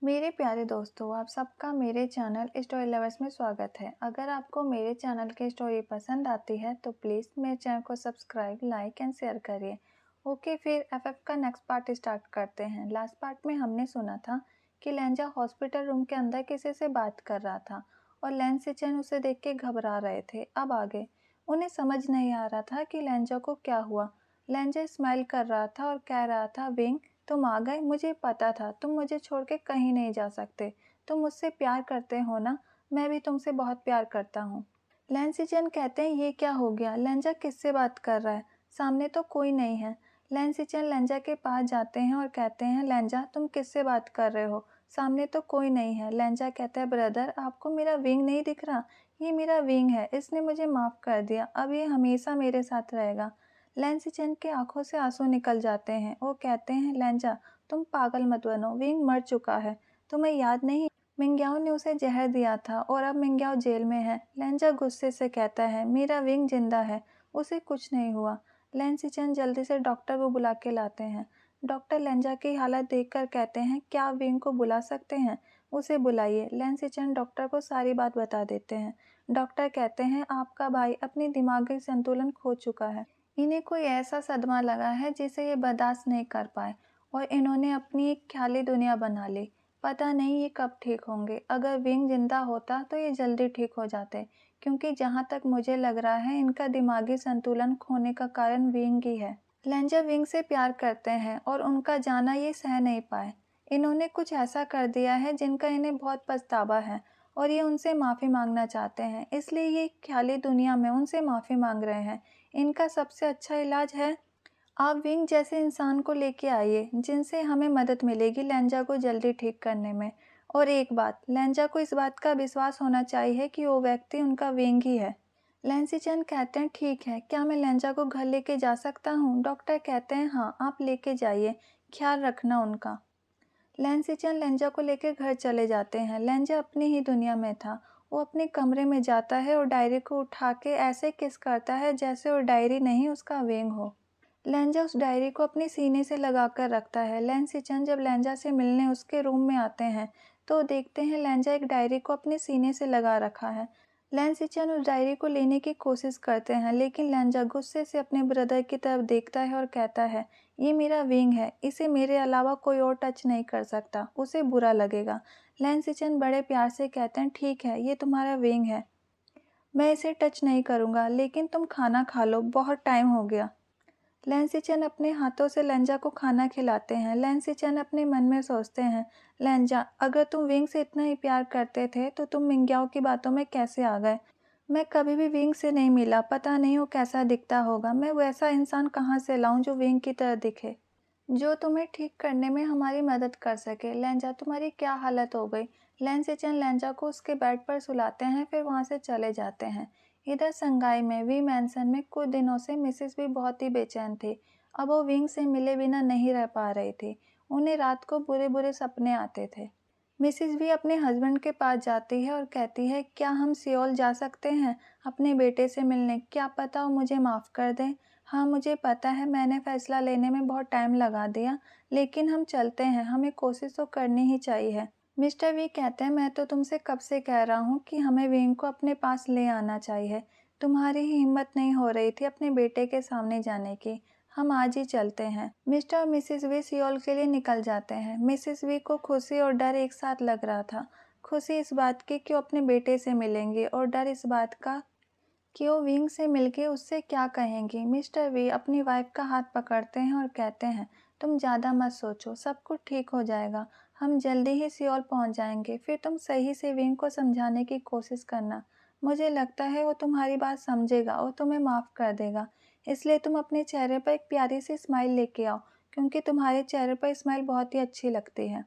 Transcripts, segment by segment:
मेरे प्यारे दोस्तों, आप सबका मेरे चैनल स्टोरी लवर्स में स्वागत है। अगर आपको मेरे चैनल की स्टोरी पसंद आती है तो प्लीज़ मेरे चैनल को सब्सक्राइब, लाइक एंड शेयर करिए। ओके, फिर एफएफ का नेक्स्ट पार्ट स्टार्ट करते हैं। लास्ट पार्ट में हमने सुना था कि लेंजा हॉस्पिटल रूम के अंदर किसी से बात कर रहा था और लेंसिचन उसे देख के घबरा रहे थे। अब आगे उन्हें समझ नहीं आ रहा था कि लेंजा को क्या हुआ। लेंजा स्माइल कर रहा था और कह रहा था, विंग तुम आ गए, मुझे पता था तुम मुझे छोड़ के कहीं नहीं जा सकते। तुम मुझसे प्यार करते हो ना? मैं भी तुमसे बहुत प्यार करता हूँ। लैंसिचन कहते हैं, ये क्या हो गया? लेंजा किससे बात कर रहा है? सामने तो कोई नहीं है। लैंसिचन लेंजा के पास जाते हैं और कहते हैं, लेंजा तुम किससे बात कर रहे हो? सामने तो कोई नहीं है। लेंजा कहता है, ब्रदर आपको मेरा विंग नहीं दिख रहा? ये मेरा विंग है, इसने मुझे माफ़ कर दिया, अब ये हमेशा मेरे साथ रहेगा। लैंसिचन की आंखों से आंसू निकल जाते हैं। वो कहते हैं, लेंजा तुम पागल मत बनो, विंग मर चुका है, तुम्हें याद नहीं? मिंग्याओ ने उसे जहर दिया था और अब मिंग्याओ जेल में है। लेंजा गुस्से से कहता है, मेरा विंग जिंदा है, उसे कुछ नहीं हुआ। लैंसिचन जल्दी से डॉक्टर को बुला के लाते हैं। डॉक्टर लेंजा की हालत देखकर कहते हैं, क्या आप विंग को बुला सकते हैं? उसे बुलाइए। लैंसिचन डॉक्टर को सारी बात बता देते हैं। डॉक्टर कहते हैं, आपका भाई अपनी दिमागी संतुलन खो चुका है। इन्हें कोई ऐसा सदमा लगा है जिसे ये बर्दाश्त नहीं कर पाए और इन्होंने अपनी एक ख्याली दुनिया बना ली। पता नहीं ये कब ठीक होंगे। अगर विंग जिंदा होता तो ये जल्दी ठीक हो जाते, क्योंकि जहाँ तक मुझे लग रहा है इनका दिमागी संतुलन खोने का कारण विंग ही है। लेंजा विंग से प्यार करते हैं और उनका जाना ये सह नहीं पाए। इन्होंने कुछ ऐसा कर दिया है जिनका इन्हें बहुत पछतावा है और ये उनसे माफ़ी मांगना चाहते हैं, इसलिए ये ख्याली दुनिया में उनसे माफ़ी मांग रहे हैं। इनका सबसे अच्छा इलाज है, आप विंग जैसे इंसान को लेके आइए जिनसे हमें मदद मिलेगी लेंजा को जल्दी ठीक करने में। और एक बात, लेंजा को इस बात का विश्वास होना चाहिए कि वो व्यक्ति उनका विंग ही है। लैंसिचन कहते हैं, ठीक है, क्या मैं लेंजा को घर लेके जा सकता हूँ? डॉक्टर कहते हैं, हाँ आप लेके जाइए, ख्याल रखना उनका। लैंसिचन लेंजा को लेकर घर चले जाते हैं। लेंजा अपनी ही दुनिया में था। वो अपने कमरे में जाता है और डायरी को उठा के ऐसे किस करता है जैसे वो डायरी नहीं उसका विंग हो। लेंजा उस डायरी को अपने सीने से लगाकर रखता है। लैंसिचन जब लेंजा से मिलने उसके रूम में आते हैं तो देखते हैं लेंजा एक डायरी को अपने सीने से लगा रखा है। लैंसिचन उस डायरी को लेने की कोशिश करते हैं, लेकिन लेंजा गुस्से से अपने ब्रदर की तरफ देखता है और कहता है, ये मेरा विंग है, इसे मेरे अलावा कोई और टच नहीं कर सकता, उसे बुरा लगेगा। लैंसिचन बड़े प्यार से कहते हैं, ठीक है, ये तुम्हारा विंग है, मैं इसे टच नहीं करूँगा, लेकिन तुम खाना खा लो, बहुत टाइम हो गया। लैंसिचन अपने हाथों से लेंजा को खाना खिलाते हैं। लैंसिचन अपने मन में सोचते हैं, लेंजा अगर तुम विंग से इतना ही प्यार करते थे तो तुम मिंग्याओ की बातों में कैसे आ गए? मैं कभी भी विंग से नहीं मिला, पता नहीं वो कैसा दिखता होगा। मैं वैसा इंसान कहाँ से लाऊं जो विंग की तरह दिखे, जो तुम्हें ठीक करने में हमारी मदद कर सके। लेंजा तुम्हारी क्या हालत हो गई? लैंसिचन लेंजा को उसके बेड पर सुलाते हैं, फिर वहाँ से चले जाते हैं। इधर संगाई में वी मैंसन में कुछ दिनों से मिसेस भी बहुत ही बेचैन थी। अब वो विंग से मिले बिना नहीं रह पा रही थी। उन्हें रात को बुरे बुरे सपने आते थे। मिसेस भी अपने हस्बैंड के पास जाती है और कहती है, क्या हम सियोल जा सकते हैं अपने बेटे से मिलने? क्या पता वो मुझे माफ़ कर दें। हाँ मुझे पता है मैंने फ़ैसला लेने में बहुत टाइम लगा दिया, लेकिन हम चलते हैं, हमें कोशिश तो करनी ही चाहिए। मिस्टर वी कहते हैं, मैं तो तुमसे कब से कह रहा हूँ कि हमें विंग को अपने पास ले आना चाहिए। तुम्हारी ही हिम्मत नहीं हो रही थी अपने बेटे के सामने जाने की। हम आज ही चलते हैं। मिस्टर और मिसेस वी सियोल के लिए निकल जाते हैं। मिसेस वी को खुशी और डर एक साथ लग रहा था। खुशी इस बात की कि वो अपने बेटे से मिलेंगे और डर इस बात का कि वो विंग से मिलके उससे क्या कहेंगी। मिस्टर वी अपनी वाइफ का हाथ पकड़ते हैं और कहते हैं, तुम ज़्यादा मत सोचो, सब कुछ ठीक हो जाएगा, हम जल्दी ही सियोल पहुंच जाएंगे। फिर तुम सही से विंग को समझाने की कोशिश करना, मुझे लगता है वो तुम्हारी बात समझेगा और तुम्हें माफ़ कर देगा। इसलिए तुम अपने चेहरे पर एक प्यारी सी स्माइल लेके आओ, क्योंकि तुम्हारे चेहरे पर स्माइल बहुत ही अच्छी लगती है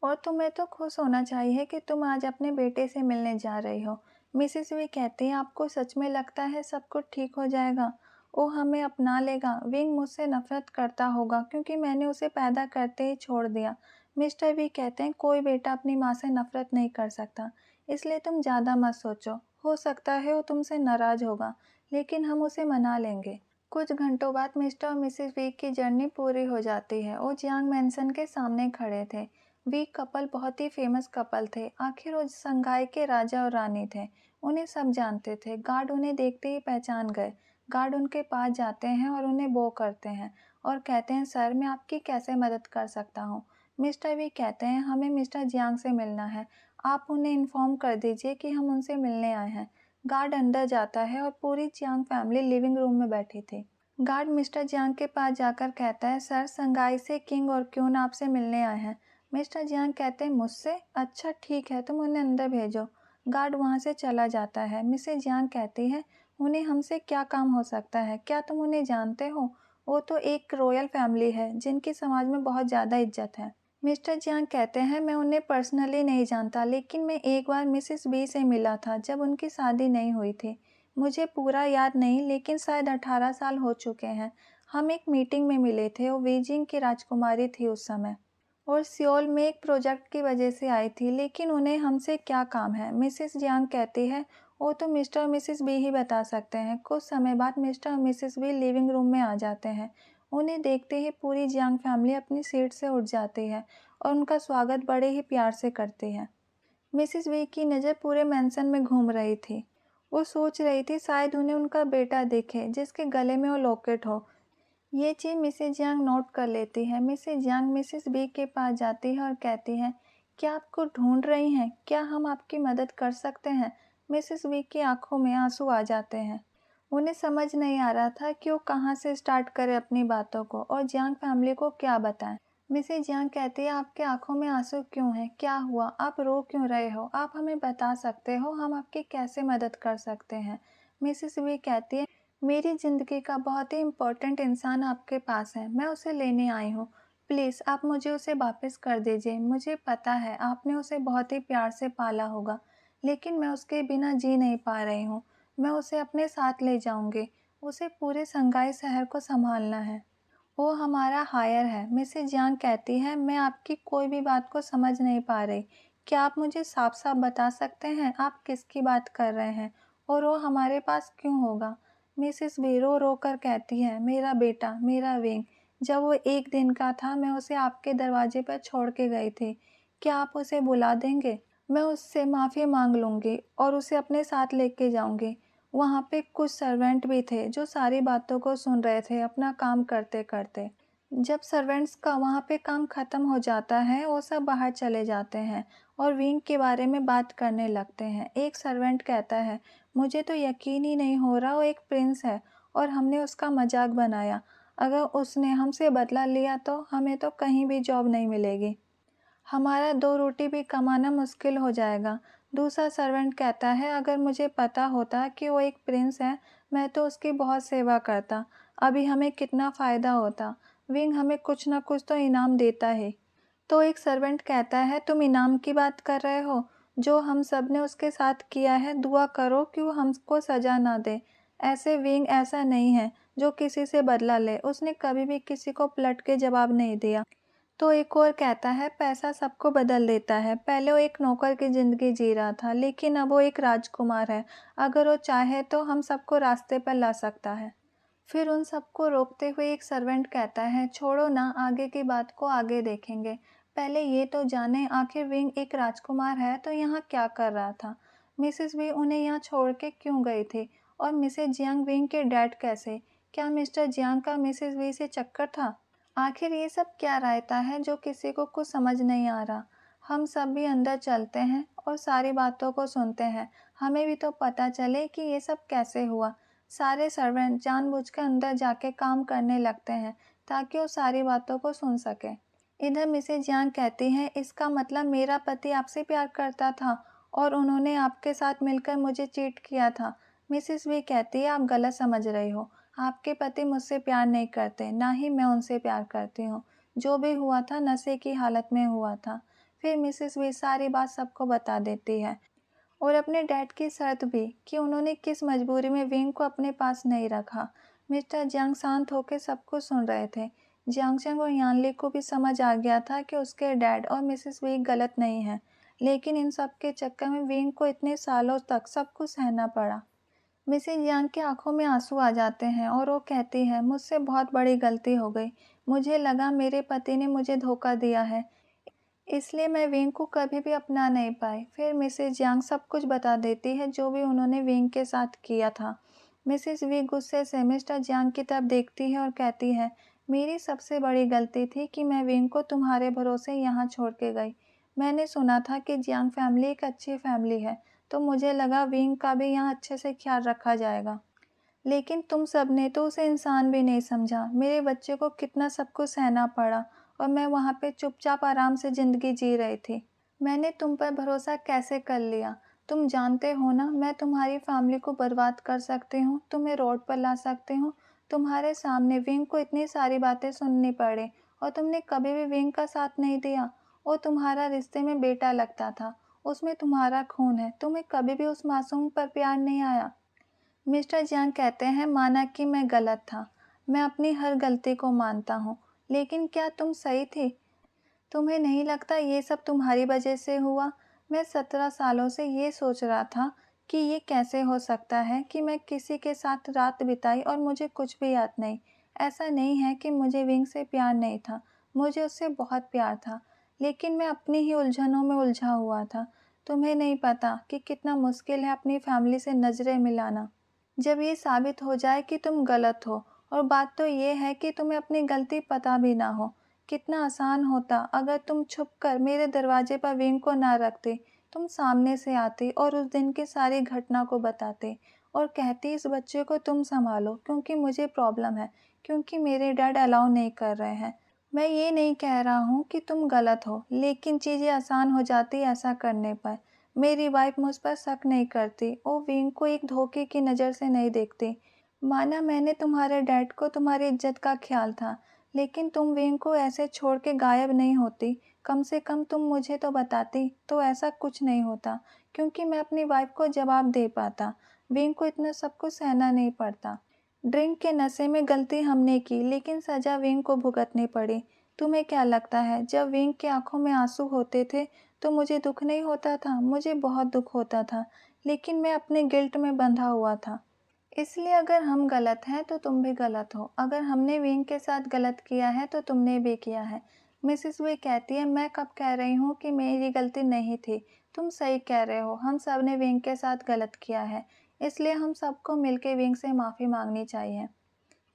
और तुम्हें तो खुश होना चाहिए कि तुम आज अपने बेटे से मिलने जा रही हो। मिसेस वी कहती हैं, आपको सच में लगता है सब कुछ ठीक हो जाएगा? वो हमें अपना लेगा? विंग मुझसे नफरत करता होगा क्योंकि मैंने उसे पैदा करते ही छोड़ दिया। मिस्टर वी कहते हैं, कोई बेटा अपनी माँ से नफरत नहीं कर सकता, इसलिए तुम ज़्यादा मत सोचो। हो सकता है वो तुमसे नाराज़ होगा, लेकिन हम उसे मना लेंगे। कुछ घंटों बाद मिस्टर और मिसेस वी की जर्नी पूरी हो जाती है। वो जियांग मैंसन के सामने खड़े थे। वे कपल बहुत ही फेमस कपल थे। आखिर वो संगाई के राजा और रानी थे। उन्हें सब जानते थे। गार्ड उन्हें देखते ही पहचान गए। गार्ड उनके पास जाते हैं और उन्हें बो करते हैं और कहते हैं, सर मैं आपकी कैसे मदद कर सकता हूँ। मिस्टर वी कहते हैं, हमें मिस्टर जियांग से मिलना है। आप उन्हें इन्फॉर्म कर दीजिए कि हम उनसे मिलने आए हैं। गार्ड अंदर जाता है और पूरी जियांग फैमिली लिविंग रूम में बैठी थी। गार्ड मिस्टर जियांग के पास जाकर कहता है, सर संगाई से किंग और क्यून आपसे मिलने आए हैं। मिस्टर जियांग कहते हैं, मुझसे? अच्छा ठीक है, तुम उन्हें अंदर भेजो। गार्ड वहाँ से चला जाता है। मिसेज जियांग कहती है, उन्हें हमसे क्या काम हो सकता है? क्या तुम उन्हें जानते हो? वो तो एक रॉयल फैमिली है जिनकी समाज में बहुत ज़्यादा इज्जत है। मिस्टर जियांग कहते हैं, मैं उन्हें पर्सनली नहीं जानता, लेकिन मैं एक बार मिसेस बी से मिला था जब उनकी शादी नहीं हुई थी। मुझे पूरा याद नहीं, लेकिन शायद 18 साल हो चुके हैं। हम एक मीटिंग में मिले थे। वो बीजिंग की राजकुमारी थी उस समय और सियोल में एक प्रोजेक्ट की वजह से आई थी, लेकिन उन्हें हमसे क्या काम है? मिसेस जियांग कहती है, वो तो मिस्टर और मिसेस बी ही बता सकते हैं। कुछ समय बाद मिस्टर और मिसेस बी लिविंग रूम में आ जाते हैं। उन्हें देखते ही पूरी जियांग फैमिली अपनी सीट से उठ जाती है और उनका स्वागत बड़े ही प्यार से करती है। मिसेस वी की नज़र पूरे मैंसन में घूम रही थी। वो सोच रही थी शायद उन्हें उनका बेटा दिखे जिसके गले में वो लॉकेट हो। ये चीज़ मिसेज जियांग नोट कर लेती है। मिसेज जियांग मिसेस बी के पास जाती है और कहती है, क्या आपको ढूंढ रही हैं? क्या हम आपकी मदद कर सकते हैं? मिसेस बी की आंखों में आंसू आ जाते हैं। उन्हें समझ नहीं आ रहा था कि वो कहाँ से स्टार्ट करे अपनी बातों को और जियांग फैमिली को क्या बताएं। मिसेज जियांग कहती है, आपके आंखों में आंसू क्यों हैं? क्या हुआ? आप रो क्यों रहे हो? आप हमें बता सकते हो, हम आपकी कैसे मदद कर सकते हैं? मिसेस बी कहती है, मेरी ज़िंदगी का बहुत ही इम्पोर्टेंट इंसान आपके पास है। मैं उसे लेने आई हूँ। प्लीज़ आप मुझे उसे वापस कर दीजिए। मुझे पता है आपने उसे बहुत ही प्यार से पाला होगा, लेकिन मैं उसके बिना जी नहीं पा रही हूँ। मैं उसे अपने साथ ले जाऊँगी। उसे पूरे संगाई शहर को संभालना है। वो हमारा हायर है। मिसेज यांग कहती है, मैं आपकी कोई भी बात को समझ नहीं पा रही। क्या आप मुझे साफ साफ बता सकते हैं आप किसकी बात कर रहे हैं और वो हमारे पास क्यों होगा? मिसेस बी रो रो कर कहती है, मेरा बेटा, मेरा विंग। जब वो 1 दिन का था मैं उसे आपके दरवाजे पर छोड़ के गई थी। क्या आप उसे बुला देंगे? मैं उससे माफ़ी मांग लूँगी और उसे अपने साथ लेके जाऊँगी। वहाँ पे कुछ सर्वेंट भी थे जो सारी बातों को सुन रहे थे अपना काम करते करते। जब सर्वेंट्स का वहाँ पे काम ख़त्म हो जाता है वो सब बाहर चले जाते हैं और विंग के बारे में बात करने लगते हैं। एक सर्वेंट कहता है, मुझे तो यकीन ही नहीं हो रहा, वो एक प्रिंस है और हमने उसका मजाक बनाया। अगर उसने हमसे बदला लिया तो हमें तो कहीं भी जॉब नहीं मिलेगी। हमारा 2 रोटी भी कमाना मुश्किल हो जाएगा। दूसरा सर्वेंट कहता है, अगर मुझे पता होता कि वो एक प्रिंस है, मैं तो उसकी बहुत सेवा करता। अभी हमें कितना फ़ायदा होता। विंग हमें कुछ न कुछ तो इनाम देता है। तो एक सर्वेंट कहता है, तुम इनाम की बात कर रहे हो? जो हम सब ने उसके साथ किया है, दुआ करो कि वो हमको सज़ा ना दे। ऐसे विंग ऐसा नहीं है जो किसी से बदला ले। उसने कभी भी किसी को पलट के जवाब नहीं दिया। तो एक और कहता है, पैसा सबको बदल देता है। पहले वो एक नौकर की ज़िंदगी जी रहा था, लेकिन अब वो एक राजकुमार है। अगर वो चाहे तो हम सबको रास्ते पर ला सकता है। फिर उन सबको रोकते हुए एक सर्वेंट कहता है, छोड़ो ना, आगे की बात को आगे देखेंगे। पहले ये तो जाने आखिर विंग एक राजकुमार है तो यहाँ क्या कर रहा था? मिसेस वी उन्हें यहाँ छोड़ के क्यों गई थी? और मिसेस जियांग विंग के डैड कैसे? क्या मिस्टर जियांग का मिसेस वी से चक्कर था? आखिर ये सब क्या रायता है जो किसी को कुछ समझ नहीं आ रहा। हम सब भी अंदर चलते हैं और सारी बातों को सुनते हैं। हमें भी तो पता चले कि ये सब कैसे हुआ। सारे सर्वेंट जानबूझकर अंदर जाके काम करने लगते हैं ताकि वो सारी बातों को सुन सके। इधर मिसेज यांग कहती हैं, इसका मतलब मेरा पति आपसे प्यार करता था और उन्होंने आपके साथ मिलकर मुझे चीट किया था। मिसेस वी कहती है, आप गलत समझ रही हो। आपके पति मुझसे प्यार नहीं करते, ना ही मैं उनसे प्यार करती हूँ। जो भी हुआ था नशे की हालत में हुआ था। फिर मिसेस वी सारी बात सबको बता देती है और अपने डैड की शर्त भी कि उन्होंने किस मजबूरी में विंग को अपने पास नहीं रखा। मिस्टर जियांग शांत होकर सब कुछ सुन रहे थे। जियांगचंग और यानली को भी समझ आ गया था कि उसके डैड और मिसेस वी गलत नहीं हैं, लेकिन इन सब के चक्कर में विंग को इतने सालों तक सब कुछ सहना पड़ा। मिसेज यांग की आंखों में आंसू आ जाते हैं और वो कहती है, मुझसे बहुत बड़ी गलती हो गई। मुझे लगा मेरे पति ने मुझे धोखा दिया है। इसलिए मैं विंग को कभी भी अपना नहीं पाई। फिर मिसेज़ यांग सब कुछ बता देती है जो भी उन्होंने विंग के साथ किया था। मिसेज़ वी गुस्से से मिस्टर यांग की तरफ देखती है और कहती है, मेरी सबसे बड़ी गलती थी कि मैं विंग को तुम्हारे भरोसे यहाँ छोड़ के गई। मैंने सुना था कि यांग फैमिली एक अच्छी फैमिली है, तो मुझे लगा विंग का भी यहाँ अच्छे से ख्याल रखा जाएगा। लेकिन तुम सबने तो उसे इंसान भी नहीं समझा। मेरे बच्चे को कितना सब कुछ सहना पड़ा और मैं वहाँ पे चुपचाप आराम से ज़िंदगी जी रही थी। मैंने तुम पर भरोसा कैसे कर लिया? तुम जानते हो ना, मैं तुम्हारी फैमिली को बर्बाद कर सकती हूँ, तुम्हें रोड पर ला सकती हूँ। तुम्हारे सामने विंग को इतनी सारी बातें सुननी पड़ी और तुमने कभी भी विंग का साथ नहीं दिया। वो तुम्हारा रिश्ते में बेटा लगता था, उसमें तुम्हारा खून है, तुम्हें कभी भी उस मासूम पर प्यार नहीं आया। मिस्टर जियांग कहते हैं, माना कि मैं गलत था। मैं अपनी हर गलती को मानता हूँ, लेकिन क्या तुम सही थी? तुम्हें नहीं लगता ये सब तुम्हारी वजह से हुआ? मैं 17 सालों से ये सोच रहा था कि ये कैसे हो सकता है कि मैं किसी के साथ रात बिताई और मुझे कुछ भी याद नहीं। ऐसा नहीं है कि मुझे विंग से प्यार नहीं था, मुझे उससे बहुत प्यार था, लेकिन मैं अपनी ही उलझनों में उलझा हुआ था। तुम्हें नहीं पता कि कितना मुश्किल है अपनी फैमिली से नज़रें मिलाना जब ये साबित हो जाए कि तुम गलत हो। और बात तो ये है कि तुम्हें अपनी गलती पता भी ना हो। कितना आसान होता अगर तुम छुपकर मेरे दरवाजे पर विंग को ना रखते, तुम सामने से आते और उस दिन की सारी घटना को बताते और कहती, इस बच्चे को तुम संभालो क्योंकि मुझे प्रॉब्लम है, क्योंकि मेरे डैड अलाउ नहीं कर रहे हैं। मैं ये नहीं कह रहा हूँ कि तुम गलत हो, लेकिन चीज़ें आसान हो जाती ऐसा करने पर। मेरी वाइफ मुझ पर शक नहीं करती, वो विंग को एक धोखे की नज़र से नहीं देखती। माना मैंने तुम्हारे डैड को तुम्हारी इज्जत का ख्याल था, लेकिन तुम विंग को ऐसे छोड़ के गायब नहीं होती। कम से कम तुम मुझे तो बताती, तो ऐसा कुछ नहीं होता, क्योंकि मैं अपनी वाइफ को जवाब दे पाता। विंग को इतना सब कुछ सहना नहीं पड़ता। ड्रिंक के नशे में गलती हमने की, लेकिन सज़ा विंग को भुगतनी पड़ी। तुम्हें क्या लगता है, जब विंग की आंखों में आंसू होते थे तो मुझे दुख नहीं होता था? मुझे बहुत दुख होता था, लेकिन मैं अपने गिल्ट में बंधा हुआ था। इसलिए अगर हम गलत हैं तो तुम भी गलत हो। अगर हमने विंग के साथ गलत किया है तो तुमने भी किया है। मिसेस वे कहती है, मैं कब कह रही हूँ कि मेरी गलती नहीं थी? तुम सही कह रहे हो, हम सब ने विंग के साथ गलत किया है। इसलिए हम सबको मिलकर विंग से माफ़ी मांगनी चाहिए।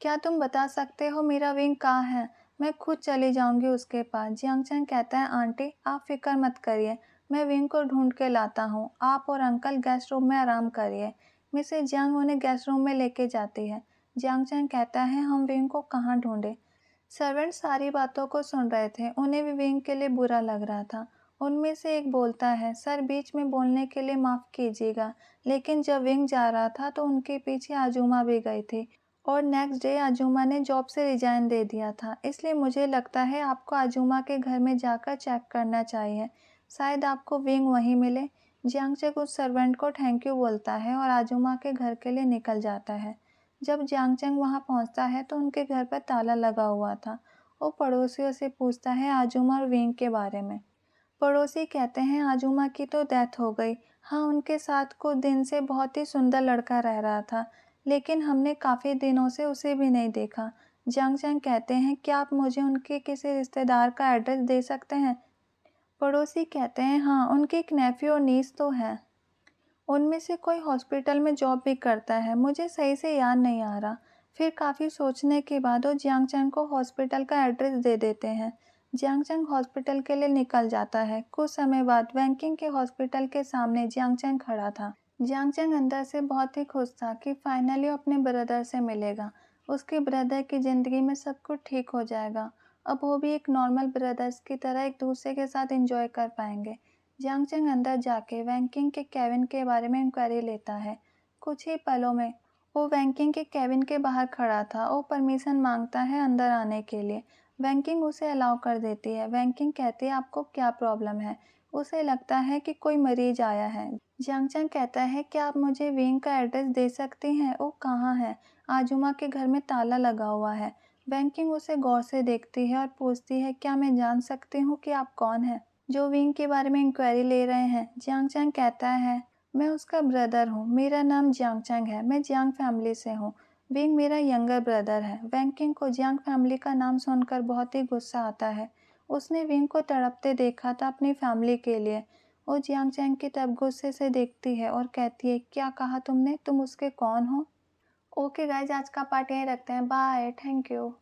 क्या तुम बता सकते हो मेरा विंग कहाँ है? मैं खुद चली जाऊंगी उसके पास। जियांग चैंग कहता है, आंटी आप फिक्र मत करिए, मैं विंग को ढूंढ के लाता हूँ। आप और अंकल गेस्ट रूम में आराम करिए। मिसेज जियांग उन्हें गेस्ट रूम में लेके जाती है। जियांग चैंग कहता है, हम विंग को कहाँ ढूंढे? सर्वेंट सारी बातों को सुन रहे थे, उन्हें भी विंग के लिए बुरा लग रहा था। उनमें से एक बोलता है, सर बीच में बोलने के लिए माफ़ कीजिएगा, लेकिन जब विंग जा रहा था तो उनके पीछे आजुमा भी गई थी और नेक्स्ट डे आजुमा ने जॉब से रिजाइन दे दिया था। इसलिए मुझे लगता है आपको आजुमा के घर में जाकर चेक करना चाहिए, शायद आपको विंग वहीं मिले। जियांगचेक उस सर्वेंट को थैंक यू बोलता है और आजुमा के घर के लिए निकल जाता है। जब जियांगचेंग वहां पहुंचता है तो उनके घर पर ताला लगा हुआ था। वो पड़ोसियों से पूछता है आजुमा और विंग के बारे में। पड़ोसी कहते हैं, आजुमा की तो डेथ हो गई। हाँ, उनके साथ कुछ दिन से बहुत ही सुंदर लड़का रह रहा था, लेकिन हमने काफ़ी दिनों से उसे भी नहीं देखा। जियांग चैंग कहते हैं, क्या आप मुझे उनके किसी रिश्तेदार का एड्रेस दे सकते हैं? पड़ोसी कहते हैं, हाँ, उनके एक नेफ्यू और नीस तो हैं। उनमें से कोई हॉस्पिटल में जॉब भी करता है, मुझे सही से याद नहीं आ रहा। फिर काफ़ी सोचने के बाद वो जियांग चैंग को हॉस्पिटल का एड्रेस दे देते हैं। जियांग चैंग हॉस्पिटल के लिए निकल जाता है। कुछ समय बाद वैंकिंग के हॉस्पिटल के सामने जियांग चैंग खड़ा था। जियांग चैंग अंदर से बहुत ही खुश था कि फाइनली वो अपने ब्रदर से मिलेगा। उसके ब्रदर की ज़िंदगी में सब कुछ ठीक हो जाएगा। अब वो भी एक नॉर्मल ब्रदर्स की तरह एक दूसरे के साथ एंजॉय कर पाएंगे। जियांग चैंग अंदर जाके वैंकिंग के केविन के बारे में इंक्वायरी लेता है। कुछ ही पलों में वो वैंकिंग के केबिन के बाहर खड़ा था। वो परमिशन मांगता है अंदर आने के लिए। वैंकिंग उसे अलाउ कर देती है। वैंकिंग कहती है, आपको क्या प्रॉब्लम है? उसे लगता है कि कोई मरीज आया है। जियांग चैंग कहता है, क्या आप मुझे विंग का एड्रेस दे सकती हैं? वो कहाँ है? आजुमा के घर में ताला लगा हुआ है। वैंकिंग उसे गौर से देखती है और पूछती है, क्या मैं जान सकती हूँ कि आप कौन हैं, जो विंग के बारे में इंक्वायरी ले रहे हैं? जियांग चैंग कहता है, मैं उसका ब्रदर हूँ, मेरा नाम जियांग चैंग है, मैं जियांग फैमिली से हूँ। विंग मेरा यंगर ब्रदर है। वैंकिंग को जियांग फैमिली का नाम सुनकर बहुत ही गुस्सा आता है। उसने विंग को तड़पते देखा था अपनी फैमिली के लिए। वो जियांग चैंग की तरफ गुस्से से देखती है और कहती है, क्या कहा तुमने? तुम उसके कौन हो? ओके गाइज, आज का पार्ट यहीं रखते हैं। Bye, thank you.